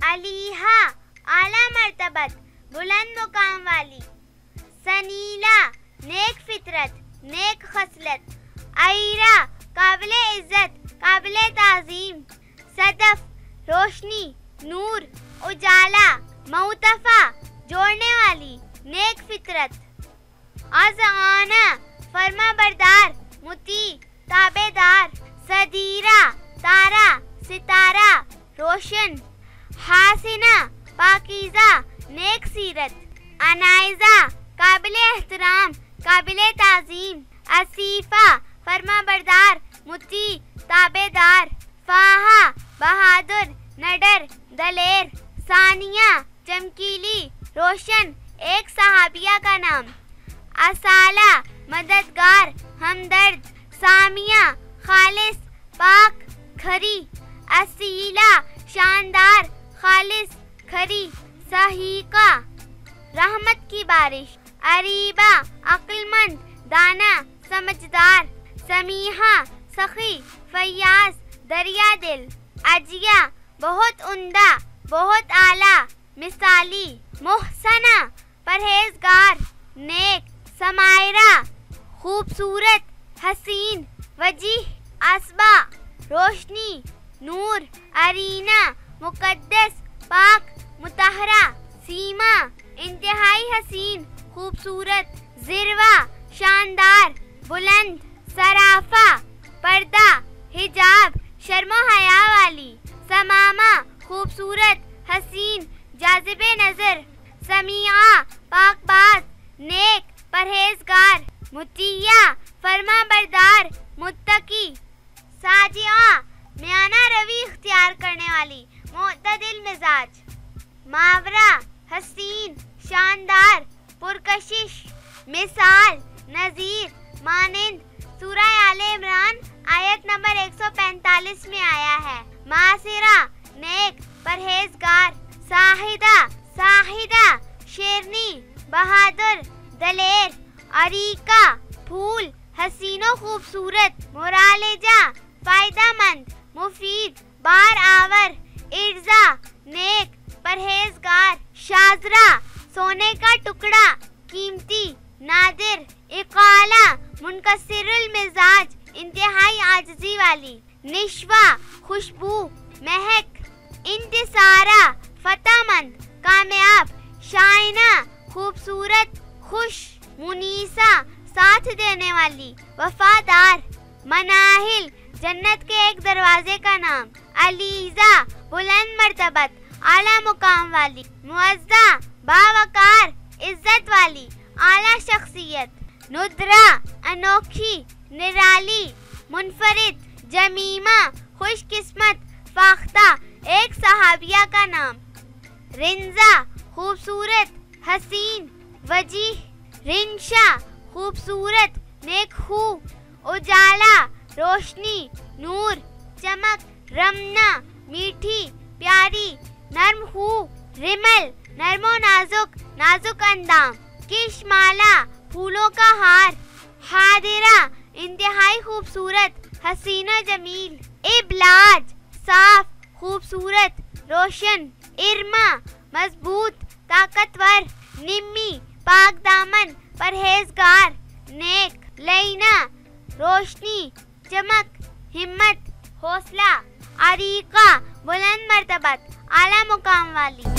अलीहा आला मर्तबत बुलंद मुकाम वाली। सनीला नेक फितरत नेक खसलत। आयरा काबिले इज्जत काबिले ताजीम। सदफ रोशनी नूर उजाला। मऊतफा जोड़ने वाली नेक फितरत। अज़आना फरमा बरदार मुती ताबेदार। सदीरा तारा सितारा रोशन। हासिना पाकीज़ा नेक सीरत। अनाइज़ा काबिले एहतराम काबिले ताज़ीम। असीफा फरमा बरदार मुती ताबेदार। फाहा बहादुर नडर दलेर। सानिया चमकीली रोशन एक सहाबिया का नाम। असाला मददगार हमदर्द। सामिया खालिस पाक खरी। असीला शानदार खालिस खरी। सहीका रहमत की बारिश। अरीबा अक्लमंद दाना समझदार। समीहा सखी फयाज दरिया दिल। अजिया बहुत उम्दा बहुत आला मिसाली। मुहसना परहेजगार नेक। समायरा खूबसूरत हसीन वजीह। असबा रोशनी नूर। अरीना मुकद्दस पाक मुतहरा। सीमा इंतहाई हसीन खूबसूरत। जिरवा शानदार बुलंद। सराफा पर्दा हिजाब शर्मो हया वाली। समामा खूबसूरत हसीन जाज़िबे नजर। समीआ पाकबाज नेक परहेजगार। मुतिया फरमा बरदार मुत्तकी। साजिया म्याना रवि इख्तियार करने वाली मुअतदिल मिजाज। मावरा हसीन शानदार पुरकशिश। मिसाल नज़ीर मानिंद सूरह आले इमरान आयत नंबर 145 में आया है। मासिरा नेक परहेजगार। साहिदा साहिदा शेरनी बहादुर दलेर। अरीका फूल हसीनो खूबसूरत। मुरालिजा फायदामंद मुफीद बार आवर। इर्जा नेक परहेजगार। शाजरा सोने का टुकड़ा कीमती नादिर। इकाला मुनकसिरुल मिजाज इंतहाई आजिज़ी वाली। निश्वा खुशबू महक। इंतिसारा फतामंद कामयाब। शाइना खूबसूरत खुश। मुनीसा साथ देने वाली वफादार। मनाहिल जन्नत के एक दरवाजे का नाम। अलीजा बुलंद मर्तबत आला मुकाम वाली। मुअज़्ज़ा बावकार इज्जत वाली आला शख्सियत। नुद्रा अनोखी निराली मुनफरिद। जमीमा खुशकिस्मत फाख्ता एक सहाबिया का नाम। रिंजा खूबसूरत हसीन वजीह। रिंशा खूबसूरत नेकखू। उजाला रोशनी नूर चमक। रमना मीठी प्यारी नर्म हू। रिमल नर्मो नाजुक नाजुक अंदाम। किशमाला फूलों का हार। हादिरा इंतहाई खूबसूरत हसीना जमील। इबलाज साफ खूबसूरत रोशन। इरमा मजबूत ताकतवर। निम्मी पाक दामन परहेजगार नेक। लैना रोशनी चमक हिम्मत हौसला। अरीका बुलंद मर्तबत आला मुकाम वाली।